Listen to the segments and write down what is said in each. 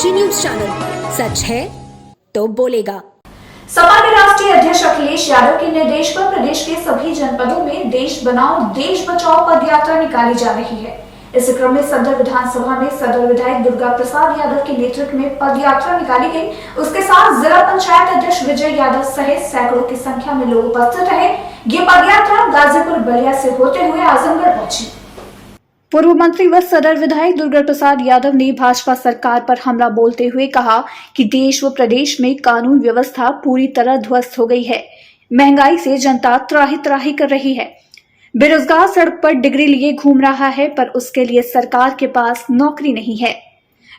जी news channel, सच है तो बोलेगा। सपा के राष्ट्रीय अध्यक्ष अखिलेश यादव के निर्देश पर प्रदेश के सभी जनपदों में देश बनाओ देश बचाओ पदयात्रा निकाली जा रही है। इस क्रम में सदर विधानसभा में सदर विधायक दुर्गा प्रसाद यादव के नेतृत्व में पदयात्रा निकाली गई। उसके साथ जिला पंचायत अध्यक्ष विजय यादव सहित सैकड़ों की संख्या में लोग उपस्थित रहे। ये पदयात्रा गाजीपुर बलिया से होते हुए आजमगढ़ पहुंची। पूर्व मंत्री व सदर विधायक दुर्गा प्रसाद यादव ने भाजपा सरकार पर हमला बोलते हुए कहा कि देश व प्रदेश में कानून व्यवस्था पूरी तरह ध्वस्त हो गई है। महंगाई से जनता त्राही त्राही कर रही है। बेरोजगार सड़क पर डिग्री लिए घूम रहा है, पर उसके लिए सरकार के पास नौकरी नहीं है।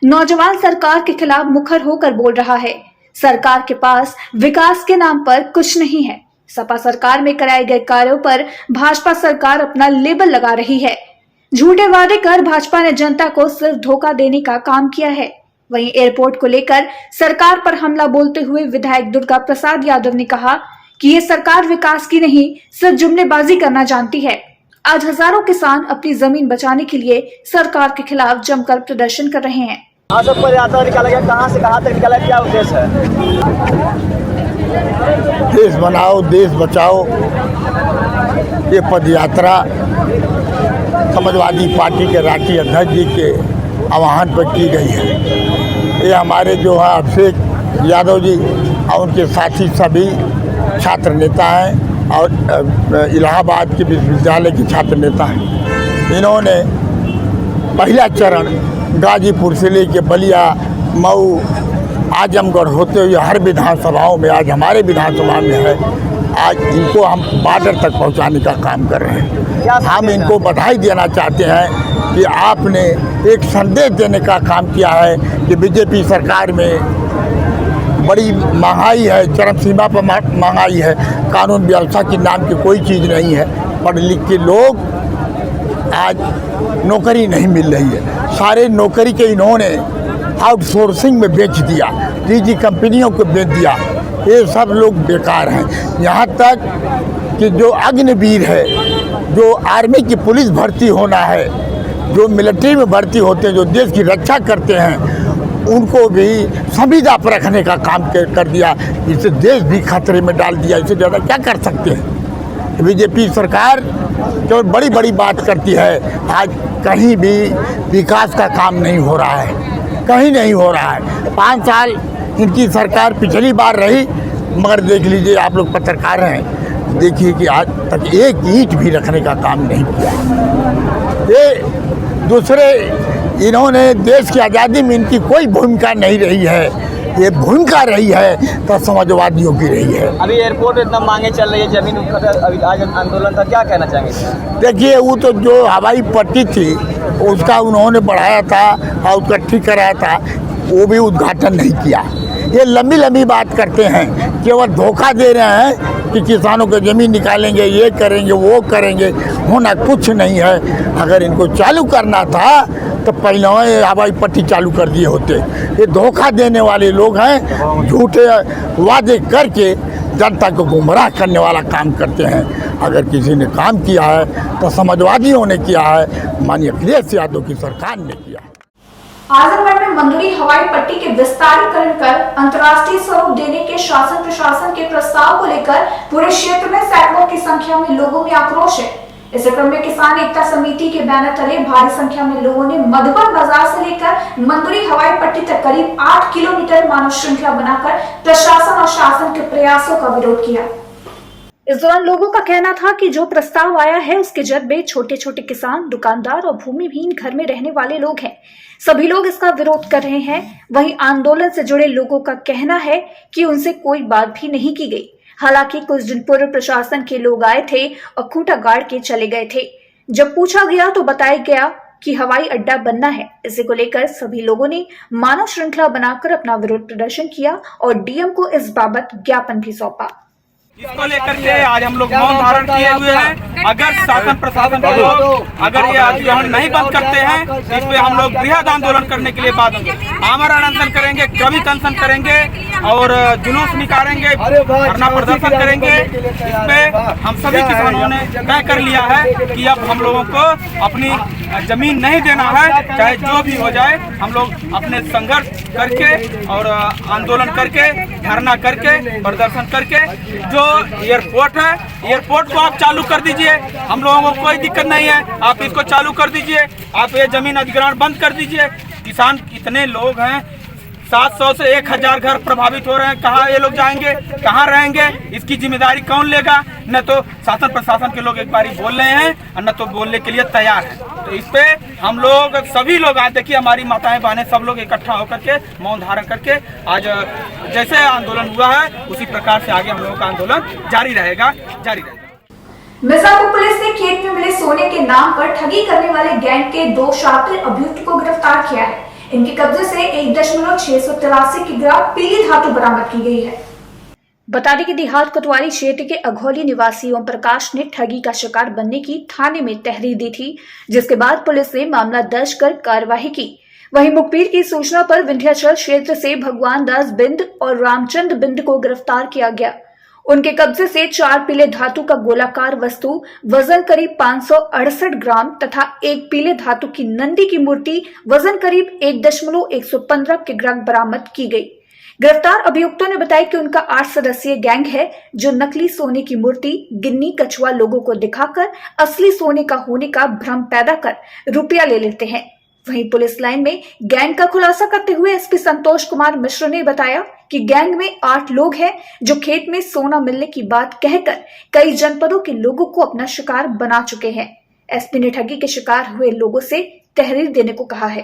नौजवान सरकार के खिलाफ मुखर होकर बोल रहा है। सरकार के पास विकास के नाम पर कुछ नहीं है। सपा सरकार में कराए गए कार्यों पर भाजपा सरकार अपना लेबल लगा रही है। झूठे वादे कर भाजपा ने जनता को सिर्फ धोखा देने का काम किया है। वहीं एयरपोर्ट को लेकर सरकार पर हमला बोलते हुए विधायक दुर्गा प्रसाद यादव ने कहा कि ये सरकार विकास की नहीं, सिर्फ जुमलेबाजी करना जानती है। आज हजारों किसान अपनी जमीन बचाने के लिए सरकार के खिलाफ जमकर प्रदर्शन कर रहे हैं। पदयात्रा निकाला गया, कहां से कहां तक निकाला, क्या उद्देश्य है? देश बनाओ देश बचाओ, ये पदयात्रा समाजवादी पार्टी के राष्ट्रीय अध्यक्ष जी के आह्वान पर की गई है। ये हमारे जो है अभिषेक यादव जी और उनके साथी सभी छात्र नेता हैं और इलाहाबाद के विश्वविद्यालय के छात्र नेता हैं। इन्होंने पहला चरण गाजीपुर से लेकर बलिया, मऊ, आजमगढ़ होते हुए हर विधानसभाओं में, आज हमारे विधानसभा में है, आज इनको हम बॉर्डर तक पहुंचाने का काम कर रहे हैं। हम इनको बधाई देना चाहते हैं कि आपने एक संदेश देने का काम किया है कि बीजेपी सरकार में बड़ी महंगाई है, चरम सीमा पर महंगाई है, कानून व्यवस्था की नाम की कोई चीज़ नहीं है। पढ़ लिख के लोग आज नौकरी नहीं मिल रही है। सारे नौकरी के इन्होंने आउटसोर्सिंग में बेच दिया, निजी कंपनियों को बेच दिया। ये सब लोग बेकार हैं। यहाँ तक कि जो अग्निवीर है, जो आर्मी की पुलिस भर्ती होना है, जो मिलिट्री में भर्ती होते हैं, जो देश की रक्षा करते हैं, उनको भी संविदा पर रखने का काम कर दिया। इससे देश भी खतरे में डाल दिया। इससे ज़्यादा क्या कर सकते हैं? बीजेपी सरकार जो बड़ी बड़ी बात करती है, आज कहीं भी विकास का काम नहीं हो रहा है, कहीं नहीं हो रहा है। 5 साल इनकी सरकार पिछली बार रही, मगर देख लीजिए, आप लोग पत्रकार हैं, देखिए कि आज तक एक ईंट भी रखने का काम नहीं किया। ये दूसरे, इन्होंने देश की आज़ादी में इनकी कोई भूमिका नहीं रही है। ये भूमिका रही है तो समाजवादियों की रही है। अभी एयरपोर्ट इतना मांगे चल रही है, जमीन अभी आज आंदोलन था, क्या कहना चाहेंगे? देखिए, वो तो जो हवाई पट्टी थी उसका उन्होंने बढ़ाया था और उसका ठीक कराया था, वो भी उद्घाटन नहीं किया। ये लंबी लंबी बात करते हैं, केवल धोखा दे रहे हैं कि किसानों को ज़मीन निकालेंगे, ये करेंगे, वो करेंगे। होना कुछ नहीं है। अगर इनको चालू करना था तो पहले हवाई पट्टी चालू कर दिए होते। ये धोखा देने वाले लोग हैं, झूठे वादे करके जनता को गुमराह करने वाला काम करते हैं। अगर किसी ने काम किया है तो समाजवादियों ने किया है, माननीय अखिलेश यादव की सरकार ने किया है। आजमगढ़ में मंदुरी हवाई पट्टी के विस्तारीकरण कर अंतर्राष्ट्रीय स्वरूप देने के शासन प्रशासन के प्रस्ताव को लेकर पूरे क्षेत्र में सैकड़ों की संख्या में लोगों में आक्रोश है। इस क्रम में किसान एकता समिति के बैनर तले भारी संख्या में लोगों ने मधुबन बाजार से लेकर मंदुरी हवाई पट्टी तक करीब 8 किलोमीटर मानव श्रृंखला बनाकर प्रशासन और शासन के प्रयासों का विरोध किया। इस दौरान लोगों का कहना था कि जो प्रस्ताव आया है उसके जद में छोटे छोटे किसान, दुकानदार और भूमिहीन घर में रहने वाले लोग हैं। सभी लोग इसका विरोध कर रहे हैं। वहीं आंदोलन से जुड़े लोगों का कहना है कि उनसे कोई बात भी नहीं की गई। हालांकि कुछ दिन पूर्व प्रशासन के लोग आए थे और खूंटा गाड़ के चले गए थे। जब पूछा गया तो बताया गया कि हवाई अड्डा बनना है। इसी को लेकर सभी लोगों ने मानव श्रृंखला बनाकर अपना विरोध प्रदर्शन किया और डीएम को इस बाबत ज्ञापन भी सौंपा। इसको लेकर के आज हम लोग मौन धारण किए हुए हैं। अगर शासन प्रशासन के लोग अगर ये ग्रहण नहीं बंद करते हैं, इस पे हम लोग बृहद आंदोलन करने के लिए आमरण अनशन करेंगे, क्रमिक अनशन करेंगे और जुलूस निकालेंगे, धरना प्रदर्शन करेंगे। इस पे हम सभी किसानों ने तय कर लिया है कि अब हम लोगों को अपनी जमीन नहीं देना है, चाहे जो भी हो जाए। हम लोग अपने संघर्ष करके और आंदोलन करके, धरना करके, प्रदर्शन करके, जो एयरपोर्ट है, एयरपोर्ट को आप चालू कर दीजिए। हम लोगों को कोई दिक्कत नहीं है, आप इसको चालू कर दीजिए। आप ये जमीन अधिग्रहण बंद कर दीजिए। किसान कितने लोग हैं, 700 से 1000 घर प्रभावित हो रहे हैं। कहाँ ये लोग जाएंगे, कहाँ रहेंगे, इसकी जिम्मेदारी कौन लेगा? न तो शासन प्रशासन के लोग एक बारी बोल रहे हैं और न तो बोलने के लिए तैयार हैं। तो इस पे हम लोग सभी लोग आज देखिए, हमारी माताएं बहनें सब लोग इकट्ठा होकर के मौन धारण करके आज जैसे आंदोलन हुआ है उसी प्रकार से आगे हम लोगों का आंदोलन जारी रहेगा। मिर्जापुर पुलिस ने खेत में मिले सोने के नाम पर ठगी करने वाले गैंग के 2 शातिर अभियुक्त को गिरफ्तार किया है। इनके कब्जे से 1.683 किलोग्राम पीली धातु बरामद की गई है। बता दें कि देहात कोतवाली क्षेत्र के अघौली निवासी ओम प्रकाश ने ठगी का शिकार बनने की थाने में तहरीर दी थी, जिसके बाद पुलिस ने मामला दर्ज कर कार्रवाई की। वहीं मुखबिर की सूचना पर विंध्याचल क्षेत्र से भगवान दास बिंद और रामचंद्र बिंद को गिरफ्तार किया गया। उनके कब्जे से 4 पीले धातु का गोलाकार वस्तु वजन करीब 568 ग्राम तथा 1 पीले धातु की नंदी की मूर्ति वजन करीब 1.115 किलोग्राम बरामद की गई। गिरफ्तार अभियुक्तों ने बताया कि उनका 8 सदस्यीय गैंग है, जो नकली सोने की मूर्ति गिन्नी कछुआ लोगों को दिखाकर असली सोने का होने का भ्रम पैदा कर रुपया ले लेते हैं। वहीं पुलिस लाइन में गैंग का खुलासा करते हुए एसपी संतोष कुमार मिश्र ने बताया कि गैंग में 8 लोग हैं, जो खेत में सोना मिलने की बात कहकर कई जनपदों के लोगों को अपना शिकार बना चुके हैं। एसपी ने ठगी के शिकार हुए लोगों से तहरीर देने को कहा है।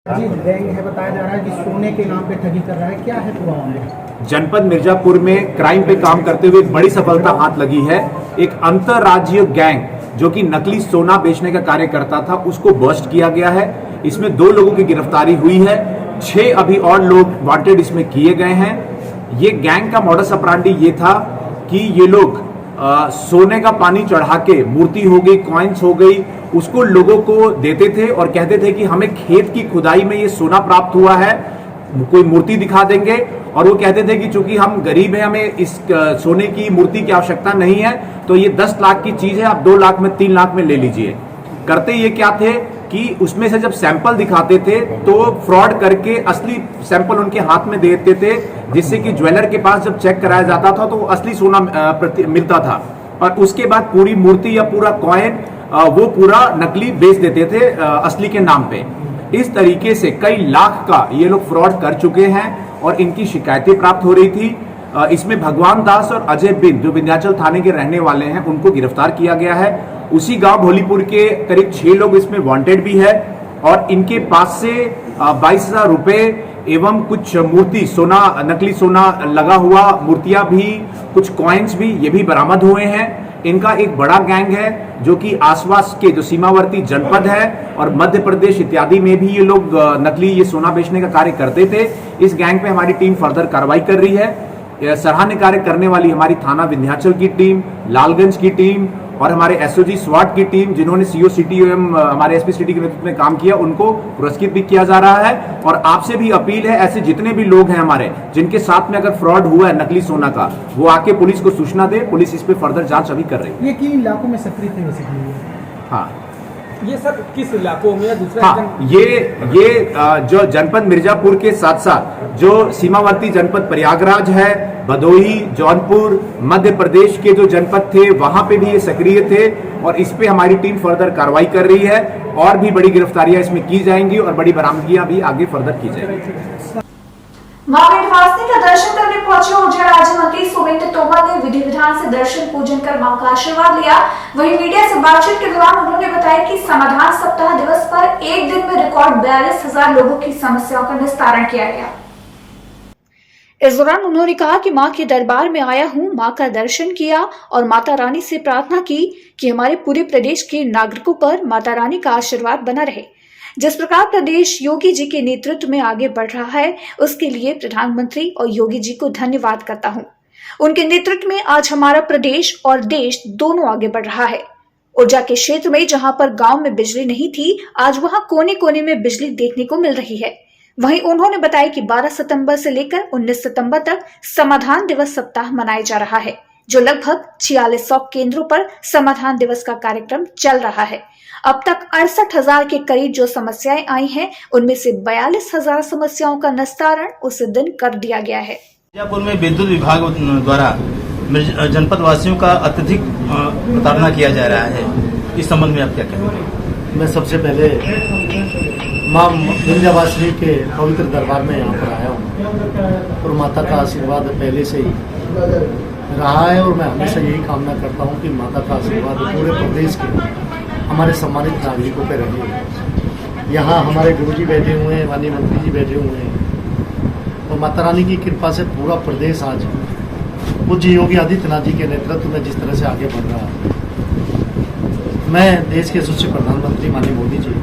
जी, गैंग है, बताया जा रहा है कि सोने के नाम पे ठगी कर रहा है, क्या है पूरा मामला? जनपद मिर्जापुर में क्राइम पे काम करते हुए एक बड़ी सफलता हाथ लगी है। एक अंतरराज्यीय गैंग जो कि नकली सोना बेचने का कार्य करता था, उसको बस्ट किया गया है। इसमें 2 लोगों की गिरफ्तारी हुई है, 6 अभी और लोग वांटेड इसमें किए गए हैं। ये गैंग का मॉडस ऑपरेंडी ये था कि ये लोग सोने का पानी चढ़ा के, मूर्ति हो गई, कॉइन्स हो गई, उसको लोगों को देते थे और कहते थे कि हमें खेत की खुदाई में ये सोना प्राप्त हुआ है, कोई मूर्ति दिखा देंगे। और वो कहते थे कि चूंकि हम गरीब हैं, हमें इस सोने की मूर्ति की आवश्यकता नहीं है, तो ये 10 लाख की चीज है, आप 2 लाख में 3 लाख में ले लीजिए। करते ये क्या थे कि उसमें से जब सैंपल दिखाते थे तो फ्रॉड करके असली सैंपल उनके हाथ में दे देते थे, जिससे कि ज्वेलर के पास जब चेक कराया जाता था तो असली सोना मिलता था। और उसके बाद पूरी मूर्ति या पूरा कॉइन वो पूरा नकली बेच देते थे असली के नाम पे। इस तरीके से कई लाख का ये लोग फ्रॉड कर चुके हैं और इनकी शिकायतें प्राप्त हो रही थी। इसमें भगवान दास और अजय बिंद, जो विंध्याचल थाने के रहने वाले हैं, उनको गिरफ्तार किया गया है। उसी गांव भोलीपुर के करीब 6 लोग इसमें वांटेड भी है और इनके पास से 22,000 रुपए एवं कुछ मूर्ति, सोना, नकली सोना लगा हुआ मूर्तियां भी, कुछ कॉइन्स भी, ये भी बरामद हुए हैं। इनका एक बड़ा गैंग है जो कि आसपास के जो सीमावर्ती जनपद है और मध्य प्रदेश इत्यादि में भी ये लोग नकली ये सोना बेचने का कार्य करते थे। इस गैंग पे हमारी टीम फर्दर कार्रवाई कर रही है। सराहनीय कार्य करने वाली हमारी थाना विंध्याचल की टीम, लालगंज की टीम और हमारे एसओजी स्वाट की टीम, जिन्होंने सीओ सिटी एवं हमारे एसपी सिटी के नेतृत्व में काम किया, उनको पुरस्कृत भी किया जा रहा है। और आपसे भी अपील है, ऐसे जितने भी लोग हैं हमारे जिनके साथ में अगर फ्रॉड हुआ है नकली सोना का, वो आके पुलिस को सूचना दे। पुलिस इस पे फर्दर जांच अभी कर रही है। ये किन इलाकों में सक्रिय थे बेसिकली? हाँ, ये सर किस इलाकों में? दूसरा हाँ, ये जो जनपद मिर्जापुर के साथ साथ जो सीमावर्ती जनपद प्रयागराज है, भदोही, जौनपुर, मध्य प्रदेश के जो जनपद थे, वहां पे भी ये सक्रिय थे और इस पे हमारी टीम फर्दर कार्रवाई कर रही है। और भी बड़ी गिरफ्तारियां इसमें की जाएंगी और बड़ी बरामदगियां भी आगे फर्दर की जाएंगी। मां विंध्यवासिनी का दर्शन करने पहुंचे ऊर्जा राज्य मंत्री सुवेंद्र तोमर ने विधि विधान से दर्शन पूजन कर मां का आशीर्वाद लिया। वहीं मीडिया से बातचीत के दौरान उन्होंने बताया कि समाधान सप्ताह दिवस पर एक दिन में रिकॉर्ड 42,000 लोगों की समस्याओं का निस्तारण किया गया। इस दौरान उन्होंने कहा कि मां के दरबार में आया हूं, मां का दर्शन किया और माता रानी से प्रार्थना की कि हमारे पूरे प्रदेश के नागरिकों पर माता रानी का आशीर्वाद बना रहे। जिस प्रकार प्रदेश योगी जी के नेतृत्व में आगे बढ़ रहा है, उसके लिए प्रधानमंत्री और योगी जी को धन्यवाद करता हूं। उनके नेतृत्व में आज हमारा प्रदेश और देश दोनों आगे बढ़ रहा है। ऊर्जा के क्षेत्र में जहां पर गांव में बिजली नहीं थी, आज वहां कोने कोने में बिजली देखने को मिल रही है। वहीं उन्होंने बताया कि 12 सितंबर से लेकर 19 सितंबर तक समाधान दिवस सप्ताह मनाया जा रहा है। जो लगभग 4600 केंद्रों पर समाधान दिवस का कार्यक्रम चल रहा है। अब तक 68,000 के करीब जो समस्याएं आई हैं, उनमें से 42,000 समस्याओं का निस्तारण उस दिन कर दिया गया है। मिर्जापुर में विद्युत विभाग द्वारा जनपद वासियों का अत्यधिक प्रताड़ना किया जा रहा है, इस संबंध में आप क्या कहेंगे? मैं सबसे पहले माँ विंध्यवासिनी के पवित्र दरबार में यहाँ पर आया हूँ और माता का आशीर्वाद पहले से ही रहा है और मैं हमेशा यही कामना करता हूँ कि माता का आशीर्वाद पूरे प्रदेश के हमारे सम्मानित नागरिकों पर रहे। यहाँ हमारे गुरुजी बैठे हुए हैं, माननीय मंत्री जी बैठे हुए हैं और माता रानी की कृपा से पूरा प्रदेश आज पूज्य योगी आदित्यनाथ जी के नेतृत्व में जिस तरह से आगे बढ़ रहा है। मैं देश के यशस्वी प्रधानमंत्री माननीय मोदी जी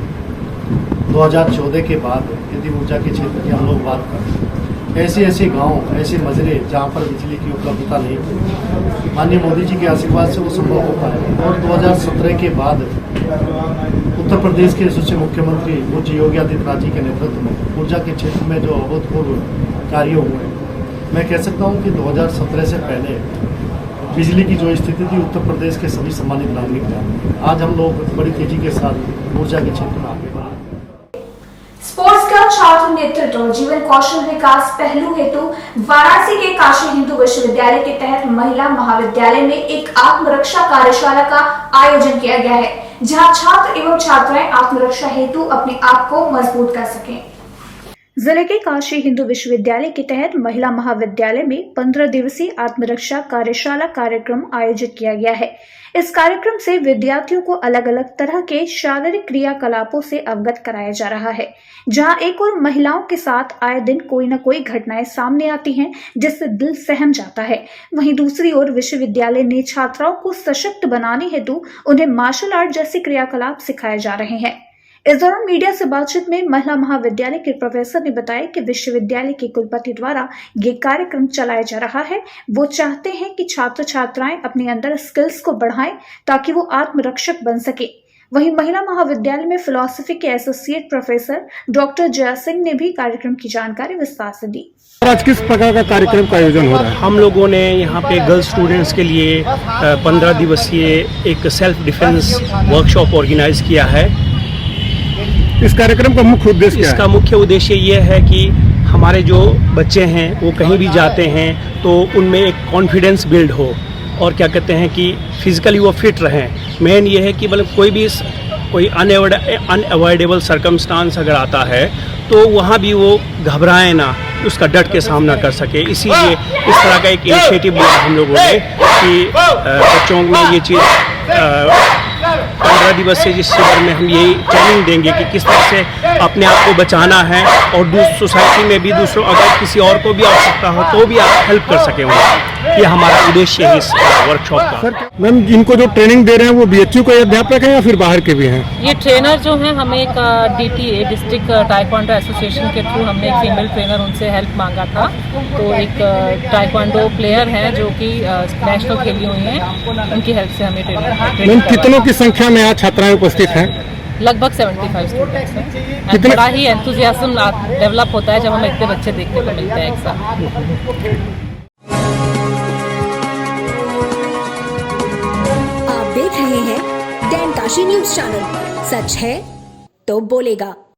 2014 के बाद यदि ऊर्जा के क्षेत्र की हम लोग बात करें, ऐसे गांव, ऐसे मजरे जहां पर बिजली की उपलब्धता नहीं थी, माननीय मोदी जी के आशीर्वाद से वो संभव हो पाया। और 2017 के बाद उत्तर प्रदेश के यशस्वी मुख्यमंत्री पूज्य योगी आदित्यनाथ जी के नेतृत्व में ऊर्जा के क्षेत्र में जो अभूतपूर्व कार्य हुए, मैं कह सकता हूँ कि 2017 से पहले बिजली की जो स्थिति थी उत्तर प्रदेश के सभी सम्मानित नागरिक थे। आज हम लोग बड़ी तेजी के साथ ऊर्जा के क्षेत्र में आगे बढ़े। स्पोर्ट्स का छात्र नेतृत्व और जीवन कौशल विकास पहलू हेतु वाराणसी के काशी हिंदू विश्वविद्यालय के तहत महिला महाविद्यालय में एक आत्मरक्षा कार्यशाला का आयोजन किया गया है, जहां छात्र एवं छात्राएं आत्मरक्षा हेतु अपने आप को मजबूत कर सकें। जिले के काशी हिंदू विश्वविद्यालय के तहत महिला महाविद्यालय में 15 दिवसीय आत्मरक्षा कार्यशाला कार्यक्रम आयोजित किया गया है। इस कार्यक्रम से विद्यार्थियों को अलग अलग तरह के शारीरिक क्रियाकलापों से अवगत कराया जा रहा है, जहां एक और महिलाओं के साथ आए दिन कोई न कोई घटनाएं सामने आती हैं, जिससे दिल सहम जाता है। वहीं दूसरी ओर विश्वविद्यालय ने छात्राओं को सशक्त बनाने हेतु उन्हें मार्शल आर्ट जैसे क्रियाकलाप सिखाए जा रहे हैं। इस दौरान मीडिया से बातचीत में महिला महाविद्यालय के प्रोफेसर ने बताया कि विश्वविद्यालय के कुलपति द्वारा ये कार्यक्रम चलाया जा रहा है। वो चाहते हैं कि छात्र छात्राएं अपने अंदर स्किल्स को बढ़ाएं ताकि वो आत्मरक्षक बन सके। वहीं महिला महाविद्यालय में फिलॉसफी के associate professor doctor Jaya Singh ने भी कार्यक्रम की जानकारी विस्तार से दी। आज किस प्रकार का कार्यक्रम का आयोजन हो रहा है? हम लोगों ने यहाँ पे गर्ल्स स्टूडेंट्स के लिए 15 दिवसीय एक सेल्फ डिफेंस वर्कशॉप ऑर्गेनाइज किया है। इस कार्यक्रम का मुख्य उद्देश्य क्या है? इसका मुख्य उद्देश्य ये है कि हमारे जो बच्चे हैं वो कहीं भी जाते हैं तो उनमें एक कॉन्फिडेंस बिल्ड हो और क्या कहते हैं कि फिजिकली वो फिट रहें। मेन ये है कि मतलब कोई अनअवॉइडेबल सर्कमस्टांस अगर आता है तो वहाँ भी वो घबराए ना, उसका डट के सामना कर सके। इसीलिए इस तरह का एक इनिशिएटिव लिया हम लोगों ने कि बच्चों में ये चीज़ 15 दिवसीय जिस शिविर में हम यही ट्रेनिंग देंगे कि किस तरह से अपने आप को बचाना है और सोसाइटी में भी दूसरों अगर किसी और को भी आवश्यकता हो तो भी आप हेल्प कर सकें उनको। ये हमारा उद्देश्य है इस वर्कशॉप का। सर मैम, जिनको जो ट्रेनिंग दे रहे हैं वो बीएचयू के अध्यापक हैं या फिर बाहर के भी हैं? ये ट्रेनर जो हैं, हमें एक DTA डिस्ट्रिक्ट टाइक्वांडो एसोसिएशन के थ्रू हमने एक फीमेल ट्रेनर उनसे हेल्प मांगा था। तो एक टाइक्वांडो प्लेयर हैं जो कि नेशनल खेली हुई हैं, उनकी हेल्प से हमें ट्रेनिंग। कितनों की संख्या में यहाँ छात्राएं उपस्थित हैं? लगभग 75 स्टूडेंट्स हैं। बड़ा ही एंथुजियाज्म डेवलप होता है जब हम इतने बच्चे देखने को मिलते हैं एक साथ। आप देख रहे हैं डैन काशी न्यूज चैनल। सच है तो बोलेगा।